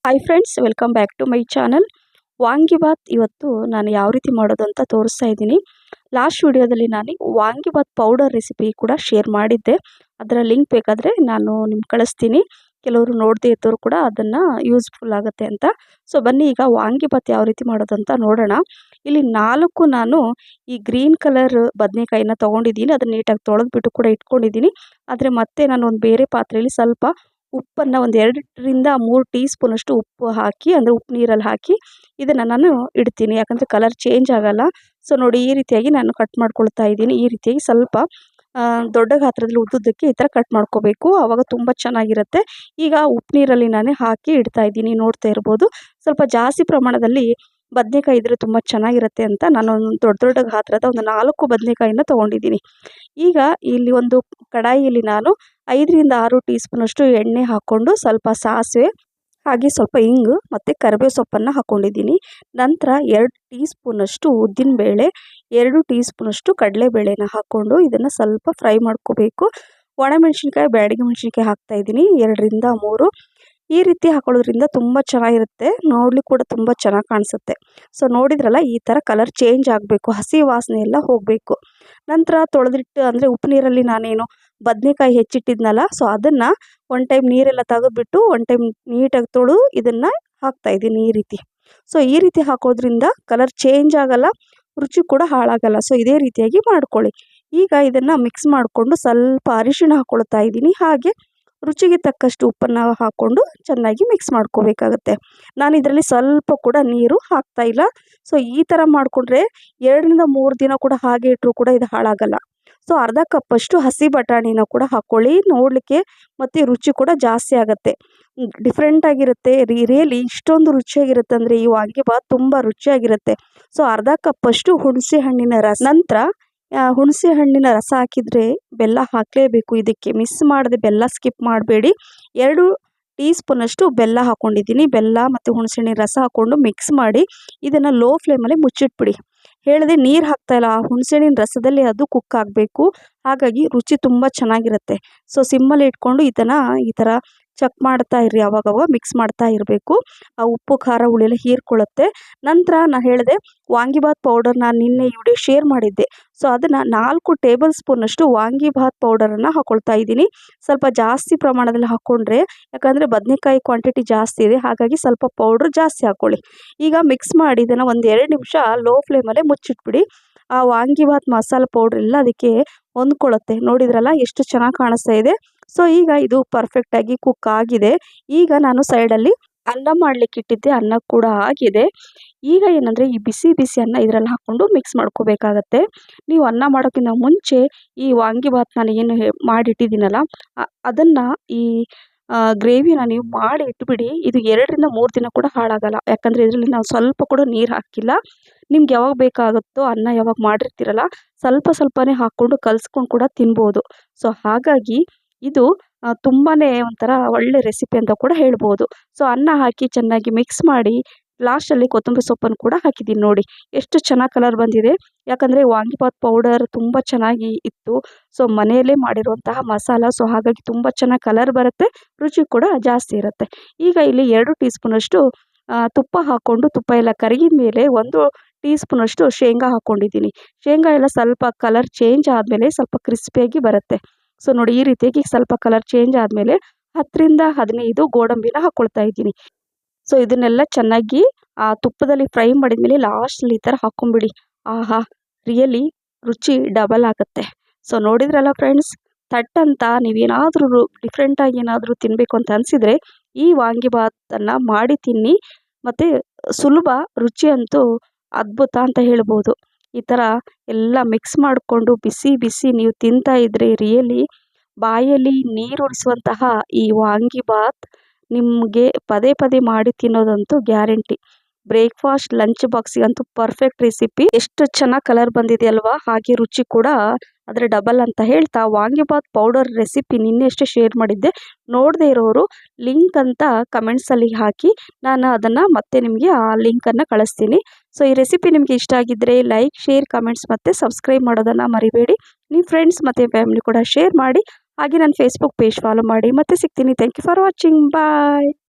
Hi friends, welcome back to my channel. Vangibath ಇವತ್ತು ನಾನು ಯಾವ ರೀತಿ ಮಾಡೋದು ಅಂತ ತೋರಿಸ್ತಾ ಇದ್ದೀನಿ. ಲಾಸ್ಟ್ ವಿಡಿಯೋದಲ್ಲಿ ನಾನು ವಾಂಗಿಬಾತ್ ಪೌಡರ್ ರೆಸಿಪಿ ಕೂಡ ಶೇರ್ ಮಾಡಿದ್ದೆ. ಅದರ ಲಿಂಕ್ ಬೇಕಾದರೆ ನಾನು ನಿಮ್ಗೆ ಕಳಿಸ್ತೀನಿ. ಕೆಲವರು ನೋಡದೇ ಇದ್ದವರು ಕೂಡ ಅದನ್ನು ಯೂಸ್ಫುಲ್ ಆಗುತ್ತೆ ಅಂತ. ಸೊ ಬನ್ನಿ ಈಗ ವಾಂಗಿಬಾತ್ ಯಾವ ರೀತಿ ಮಾಡೋದು ಅಂತ ನೋಡೋಣ. ಇಲ್ಲಿ 4 ನಾನು ಈ ಗ್ರೀನ್ ಕಲರ್ ಬದನೆಕಾಯಿನ ತೊಗೊಂಡಿದ್ದೀನಿ. ಅದನ್ನು ನೀಟಾಗಿ ತೊಳೆದ್ಬಿಟ್ಟು ಕೂಡ ಇಟ್ಕೊಂಡಿದ್ದೀನಿ. ಆದರೆ ಮತ್ತೆ ನಾನು ಒಂದು ಬೇರೆ ಪಾತ್ರೆಯಲ್ಲಿ ಸ್ವಲ್ಪ ಉಪ್ಪನ್ನು ಒಂದು 2ರಿಂದ 3 ಟೀ ಸ್ಪೂನಷ್ಟು ಉಪ್ಪು ಹಾಕಿ, ಅಂದರೆ ಉಪ್ಪು ನೀರಲ್ಲಿ ಹಾಕಿ ಇದನ್ನು ನಾನು ಇಡ್ತೀನಿ. ಯಾಕಂದರೆ ಕಲರ್ ಚೇಂಜ್ ಆಗೋಲ್ಲ. ಸೊ ನೋಡಿ, ಈ ರೀತಿಯಾಗಿ ನಾನು ಕಟ್ ಮಾಡ್ಕೊಳ್ತಾ ಇದ್ದೀನಿ. ಈ ರೀತಿಯಾಗಿ ಸ್ವಲ್ಪ ದೊಡ್ಡ ಗಾತ್ರದಲ್ಲಿ ಉದ್ದುದ್ದಕ್ಕೆ ಈ ಥರ ಕಟ್ ಮಾಡ್ಕೋಬೇಕು. ಆವಾಗ ತುಂಬ ಚೆನ್ನಾಗಿರುತ್ತೆ. ಈಗ ಉಪ್ಪು ನೀರಲ್ಲಿ ನಾನು ಹಾಕಿ ಇಡ್ತಾ ಇದ್ದೀನಿ. ನೋಡ್ತಾ ಇರ್ಬೋದು, ಸ್ವಲ್ಪ ಜಾಸ್ತಿ ಪ್ರಮಾಣದಲ್ಲಿ ಬದನೆಕಾಯಿ ಇದ್ದರೆ ತುಂಬ ಚೆನ್ನಾಗಿರುತ್ತೆ ಅಂತ ನಾನು ದೊಡ್ಡ ದೊಡ್ಡ ಗಾತ್ರದ ಒಂದು 4 ಬದನೆಕಾಯಿನ ತೊಗೊಂಡಿದ್ದೀನಿ. ಈಗ ಇಲ್ಲಿ ಒಂದು ಕಡಾಯಿಯಲ್ಲಿ ನಾನು 5ರಿಂದ 6 ಟೀ ಸ್ಪೂನಷ್ಟು ಎಣ್ಣೆ ಹಾಕ್ಕೊಂಡು, ಸ್ವಲ್ಪ ಸಾಸಿವೆ, ಹಾಗೆ ಸ್ವಲ್ಪ ಇಂಗು ಮತ್ತು ಕರಿಬೇವು ಸೊಪ್ಪನ್ನು ಹಾಕ್ಕೊಂಡಿದ್ದೀನಿ. ನಂತರ 2 ಟೀ ಸ್ಪೂನಷ್ಟು ಉದ್ದಿನಬೇಳೆ, 2 ಟೀ ಸ್ಪೂನಷ್ಟು ಕಡಲೆಬೇಳೆನ ಹಾಕ್ಕೊಂಡು ಇದನ್ನು ಸ್ವಲ್ಪ ಫ್ರೈ ಮಾಡ್ಕೋಬೇಕು. ಒಣಮೆಣಸಿನ್ಕಾಯಿ, ಬ್ಯಾಡಗಿ ಮೆಣಸಿನ್ಕಾಯಿ ಹಾಕ್ತಾಯಿದ್ದೀನಿ, 2ರಿಂದ 3. ಈ ರೀತಿ ಹಾಕೊಳ್ಳೋದ್ರಿಂದ ತುಂಬ ಚೆನ್ನಾಗಿರುತ್ತೆ. ನೋಡ್ಲಿಕ್ಕೆ ಕೂಡ ತುಂಬ ಚೆನ್ನಾಗಿ ಕಾಣಿಸುತ್ತೆ. ಸೊ ನೋಡಿದ್ರಲ್ಲ, ಈ ಥರ ಕಲರ್ ಚೇಂಜ್ ಆಗಬೇಕು, ಹಸಿ ವಾಸನೆ ಎಲ್ಲ ಹೋಗಬೇಕು. ನಂತರ ತೊಳೆದಿಟ್ಟು, ಅಂದರೆ ಉಪ್ಪು ನೀರಲ್ಲಿ ನಾನೇನು ಬದನೆಕಾಯಿ ಹೆಚ್ಚಿಟ್ಟಿದ್ನಲ್ಲ, ಸೊ ಅದನ್ನು ಒನ್ ಟೈಮ್ ನೀರೆಲ್ಲ ತೆಗೆದುಬಿಟ್ಟು ಒನ್ ಟೈಮ್ ನೀಟಾಗಿ ತೊಳೆದು ಇದನ್ನು ಹಾಕ್ತಾಯಿದ್ದೀನಿ ಈ ರೀತಿ. ಸೊ ಈ ರೀತಿ ಹಾಕೋದ್ರಿಂದ ಕಲರ್ ಚೇಂಜ್ ಆಗೋಲ್ಲ, ರುಚಿ ಕೂಡ ಹಾಳಾಗಲ್ಲ. ಸೊ ಇದೇ ರೀತಿಯಾಗಿ ಮಾಡ್ಕೊಳ್ಳಿ. ಈಗ ಇದನ್ನು ಮಿಕ್ಸ್ ಮಾಡಿಕೊಂಡು ಸ್ವಲ್ಪ ಅರಿಶಿಣ ಹಾಕ್ಕೊಳ್ತಾ ಇದ್ದೀನಿ. ಹಾಗೆ ರುಚಿಗೆ ತಕ್ಕಷ್ಟು ಉಪ್ಪನ್ನು ಹಾಕ್ಕೊಂಡು ಚೆನ್ನಾಗಿ ಮಿಕ್ಸ್ ಮಾಡ್ಕೋಬೇಕಾಗತ್ತೆ. ನಾನು ಇದರಲ್ಲಿ ಸ್ವಲ್ಪ ಕೂಡ ನೀರು ಹಾಕ್ತಾಯಿಲ್ಲ. ಸೊ ಈ ಥರ ಮಾಡಿಕೊಂಡ್ರೆ 2ರಿಂದ 3 ದಿನ ಕೂಡ ಹಾಗೆ ಇಟ್ಟರೂ ಕೂಡ ಇದು ಹಾಳಾಗಲ್ಲ. ಸೊ ಅರ್ಧ ಕಪ್ಪಷ್ಟು ಹಸಿ ಬಟಾಣಿನ ಕೂಡ ಹಾಕ್ಕೊಳ್ಳಿ. ನೋಡಲಿಕ್ಕೆ ಮತ್ತು ರುಚಿ ಕೂಡ ಜಾಸ್ತಿ ಆಗುತ್ತೆ, ಡಿಫ್ರೆಂಟಾಗಿರುತ್ತೆ. ರಿಯಲಿ ಇಷ್ಟೊಂದು ರುಚಿಯಾಗಿರುತ್ತೆ ಅಂದರೆ ಈ ವಾಂಗಿಬಾತ್ ತುಂಬ ರುಚಿಯಾಗಿರುತ್ತೆ. ಸೊ ಅರ್ಧ ಕಪ್ಪಷ್ಟು ಹುಣಸೆ ಹಣ್ಣಿನ ರಸ, ನಂತರ ಹುಣಸೆ ಹಣ್ಣಿನ ರಸ ಹಾಕಿದರೆ ಬೆಲ್ಲ ಹಾಕಲೇಬೇಕು ಇದಕ್ಕೆ. ಮಿಸ್ ಮಾಡದೆ ಬೆಲ್ಲ ಸ್ಕಿಪ್ ಮಾಡಬೇಡಿ. 2 ಟೀ ಸ್ಪೂನಷ್ಟು ಬೆಲ್ಲ ಹಾಕ್ಕೊಂಡಿದ್ದೀನಿ. ಬೆಲ್ಲ ಮತ್ತು ಹುಣಸೆಹಣ್ಣಿನ ರಸ ಹಾಕ್ಕೊಂಡು ಮಿಕ್ಸ್ ಮಾಡಿ ಇದನ್ನು ಲೋ ಫ್ಲೇಮಲ್ಲಿ ಮುಚ್ಚಿಟ್ಬಿಡಿ. ಹೇಳಿದೆ ನೀರು ಹಾಕ್ತಾಯಿಲ್ಲ, ಆ ಹುಣಸೆಹಣ್ಣಿನ ರಸದಲ್ಲಿ ಅದು ಕುಕ್ ಆಗಬೇಕು. ಹಾಗಾಗಿ ರುಚಿ ತುಂಬ ಚೆನ್ನಾಗಿರುತ್ತೆ. ಸೊ ಸಿಮ್ಮಲ್ಲಿ ಇಟ್ಕೊಂಡು ಇದನ್ನು ಈ ಥರ ಚೆಕ್ ಮಾಡ್ತಾ ಇರ್ರಿ, ಅವಾಗವಾಗ ಮಿಕ್ಸ್ ಮಾಡ್ತಾ ಇರಬೇಕು. ಆ ಉಪ್ಪು ಖಾರ ಹುಳಿಯೆಲ್ಲ ಹೀರ್ಕೊಳ್ಳುತ್ತೆ. ನಂತರ ನಾನು ಹೇಳಿದೆ ವಾಂಗಿಬಾತ್ ಪೌಡರ್ ನಾನು ನಿನ್ನೆ ವಿಡಿಯೋ ಶೇರ್ ಮಾಡಿದ್ದೆ. ಸೊ ಅದನ್ನು 4 ಟೇಬಲ್ ಸ್ಪೂನಷ್ಟು ವಾಂಗಿಬಾತ್ ಪೌಡರನ್ನು ಹಾಕ್ಕೊಳ್ತಾ ಇದ್ದೀನಿ. ಸ್ವಲ್ಪ ಜಾಸ್ತಿ ಪ್ರಮಾಣದಲ್ಲಿ ಹಾಕ್ಕೊಂಡ್ರೆ, ಯಾಕಂದರೆ ಬದನೆಕಾಯಿ ಕ್ವಾಂಟಿಟಿ ಜಾಸ್ತಿ ಇದೆ, ಹಾಗಾಗಿ ಸ್ವಲ್ಪ ಪೌಡ್ರ್ ಜಾಸ್ತಿ ಹಾಕ್ಕೊಳ್ಳಿ. ಈಗ ಮಿಕ್ಸ್ ಮಾಡಿ ಇದನ್ನು ಒಂದು 2 ನಿಮಿಷ ಲೋ ಫ್ಲೇಮಲ್ಲೇ ಮುಚ್ಚಿಟ್ಬಿಡಿ. ಆ ವಾಂಗಿಬಾತ್ ಮಸಾಲೆ ಪೌಡ್ರ್ ಎಲ್ಲ ಅದಕ್ಕೆ ಹೊಂದ್ಕೊಳ್ಳುತ್ತೆ. ನೋಡಿದ್ರಲ್ಲ ಎಷ್ಟು ಚೆನ್ನಾಗಿ ಕಾಣಿಸ್ತಾ ಇದೆ. ಸೊ ಈಗ ಇದು ಪರ್ಫೆಕ್ಟಾಗಿ ಕುಕ್ ಆಗಿದೆ. ಈಗ ನಾನು ಸೈಡಲ್ಲಿ ಅನ್ನ ಮಾಡಲಿಕ್ಕೆ ಇಟ್ಟಿದ್ದೆ, ಅನ್ನ ಕೂಡ ಆಗಿದೆ. ಈಗ ಏನಂದರೆ ಈ ಬಿಸಿ ಬಿಸಿ ಅನ್ನ ಇದರಲ್ಲಿ ಹಾಕ್ಕೊಂಡು ಮಿಕ್ಸ್ ಮಾಡ್ಕೋಬೇಕಾಗತ್ತೆ. ನೀವು ಅನ್ನ ಮಾಡೋಕ್ಕಿಂತ ಮುಂಚೆ ಈ ವಾಂಗಿಬಾತ್ ನಾನು ಏನು ಮಾಡಿಟ್ಟಿದ್ದೀನಲ್ಲ, ಅದನ್ನು ಈ ಗ್ರೇವಿನ ನೀವು ಮಾಡಿ ಇಟ್ಬಿಡಿ. ಇದು 2ರಿಂದ 3 ದಿನ ಕೂಡ ಹಾಳಾಗಲ್ಲ. ಯಾಕಂದರೆ ಇದರಲ್ಲಿ ನಾವು ಸ್ವಲ್ಪ ಕೂಡ ನೀರು ಹಾಕಿಲ್ಲ. ನಿಮ್ಗೆ ಯಾವಾಗ ಬೇಕಾಗುತ್ತೋ, ಅನ್ನ ಯಾವಾಗ ಮಾಡಿರ್ತೀರಲ್ಲ, ಸ್ವಲ್ಪ ಸ್ವಲ್ಪನೇ ಹಾಕ್ಕೊಂಡು ಕಲಿಸ್ಕೊಂಡು ಕೂಡ ತಿನ್ಬೋದು. ಸೊ ಹಾಗಾಗಿ ಇದು ತುಂಬಾ ಒಂಥರ ಒಳ್ಳೆ ರೆಸಿಪಿ ಅಂತ ಕೂಡ ಹೇಳ್ಬೋದು. ಸೊ ಅನ್ನ ಹಾಕಿ ಚೆನ್ನಾಗಿ ಮಿಕ್ಸ್ ಮಾಡಿ ಲಾಸ್ಟಲ್ಲಿ ಕೊತ್ತಂಬರಿ ಸೊಪ್ಪನ್ನು ಕೂಡ ಹಾಕಿದ್ದೀನಿ. ನೋಡಿ ಎಷ್ಟು ಚೆನ್ನಾಗಿ ಕಲರ್ ಬಂದಿದೆ. ಯಾಕಂದರೆ ವಾಂಗಿಬಾತ್ ಪೌಡರ್ ತುಂಬ ಚೆನ್ನಾಗಿ ಇತ್ತು. ಸೊ ಮನೆಯಲ್ಲೇ ಮಾಡಿರುವಂತಹ ಮಸಾಲ, ಸೊ ಹಾಗಾಗಿ ತುಂಬ ಚೆನ್ನಾಗಿ ಕಲರ್ ಬರುತ್ತೆ, ರುಚಿ ಕೂಡ ಜಾಸ್ತಿ ಇರುತ್ತೆ. ಈಗ ಇಲ್ಲಿ 2 ಟೀ ಸ್ಪೂನಷ್ಟು ತುಪ್ಪ ಹಾಕ್ಕೊಂಡು, ತುಪ್ಪ ಎಲ್ಲ ಕರಗಿದ ಮೇಲೆ 1 ಟೀ ಸ್ಪೂನಷ್ಟು ಶೇಂಗಾ ಹಾಕ್ಕೊಂಡಿದ್ದೀನಿ. ಶೇಂಗಾ ಎಲ್ಲ ಸ್ವಲ್ಪ ಕಲರ್ ಚೇಂಜ್ ಆದಮೇಲೆ ಸ್ವಲ್ಪ ಕ್ರಿಸ್ಪಿಯಾಗಿ ಬರುತ್ತೆ. ಸೊ ನೋಡಿ, ಈ ರೀತಿಯಾಗಿ ಸ್ವಲ್ಪ ಕಲರ್ ಚೇಂಜ್ ಆದಮೇಲೆ 10ರಿಂದ 15 ಗೋಡಂಬಿನ ಹಾಕ್ಕೊಳ್ತಾ ಇದ್ದೀನಿ. ಸೊ ಇದನ್ನೆಲ್ಲ ಚೆನ್ನಾಗಿ ತುಪ್ಪದಲ್ಲಿ ಫ್ರೈ ಮಾಡಿದ್ಮೇಲೆ ಲಾಸ್ಟಲ್ಲಿ ಈ ಥರ ಹಾಕ್ಕೊಂಬಿಡಿ. ಆಹಾ, ರಿಯಲಿ ರುಚಿ ಡಬಲ್ ಆಗುತ್ತೆ. ಸೊ ನೋಡಿದ್ರಲ್ಲ ಫ್ರೆಂಡ್ಸ್, ಥಟ್ ನೀವೇನಾದರೂ ಡಿಫ್ರೆಂಟಾಗಿ ಏನಾದರೂ ತಿನ್ನಬೇಕು ಅಂತ ಅನಿಸಿದರೆ ಈ ವಾಂಗಿಬಾತನ್ನು ಮಾಡಿ ತಿನ್ನಿ. ಮತ್ತು ಸುಲಭ, ರುಚಿ ಅಂತೂ ಅದ್ಭುತ ಅಂತ ಹೇಳ್ಬೋದು. ಈ ಥರ ಎಲ್ಲ ಮಿಕ್ಸ್ ಮಾಡಿಕೊಂಡು ಬಿಸಿ ಬಿಸಿ ನೀವು ತಿಂತಾ ಇದ್ದರೆ ರಿಯಲಿ ಬಾಯಲ್ಲಿ ನೀರುಣಿಸುವಂತಹ ಈ ವಾಂಗಿಬಾತ್ ನಿಮಗೆ ಪದೇ ಪದೇ ಮಾಡಿ ತಿನ್ನೋದಂತೂ ಗ್ಯಾರಂಟಿ. ಬ್ರೇಕ್ಫಾಸ್ಟ್, ಲಂಚ್ ಬಾಕ್ಸಿಗಂತೂ ಪರ್ಫೆಕ್ಟ್ ರೆಸಿಪಿ. ಎಷ್ಟು ಚೆನ್ನಾಗಿ ಕಲರ್ ಬಂದಿದೆ ಅಲ್ವಾ, ಹಾಗೆ ರುಚಿ ಕೂಡ ಅದರ ಡಬಲ್ ಅಂತ ಹೇಳ್ತಾ, ವಾಂಗಿಬಾತ್ ಪೌಡರ್ ರೆಸಿಪಿ ನಿನ್ನೆಷ್ಟೇ ಶೇರ್ ಮಾಡಿದ್ದೆ. ನೋಡದೇ ಇರೋರು ಲಿಂಕ್ ಅಂತ ಕಮೆಂಟ್ಸಲ್ಲಿ ಹಾಕಿ, ನಾನು ಅದನ್ನು ಮತ್ತೆ ನಿಮಗೆ ಆ ಲಿಂಕನ್ನು ಕಳಿಸ್ತೀನಿ. ಸೊ ಈ ರೆಸಿಪಿ ನಿಮಗೆ ಇಷ್ಟ ಆಗಿದ್ದರೆ ಲೈಕ್, ಶೇರ್, ಕಮೆಂಟ್ಸ್ ಮತ್ತು ಸಬ್ಸ್ಕ್ರೈಬ್ ಮಾಡೋದನ್ನು ಮರಿಬೇಡಿ. ನಿಮ್ಮ ಫ್ರೆಂಡ್ಸ್ ಮತ್ತು ಫ್ಯಾಮಿಲಿ ಕೂಡ ಶೇರ್ ಮಾಡಿ. ಹಾಗೆ ನನ್ನ ಫೇಸ್ಬುಕ್ ಪೇಜ್ ಫಾಲೋ ಮಾಡಿ. ಮತ್ತೆ ಸಿಗ್ತೀನಿ. Thank you for watching. Bye.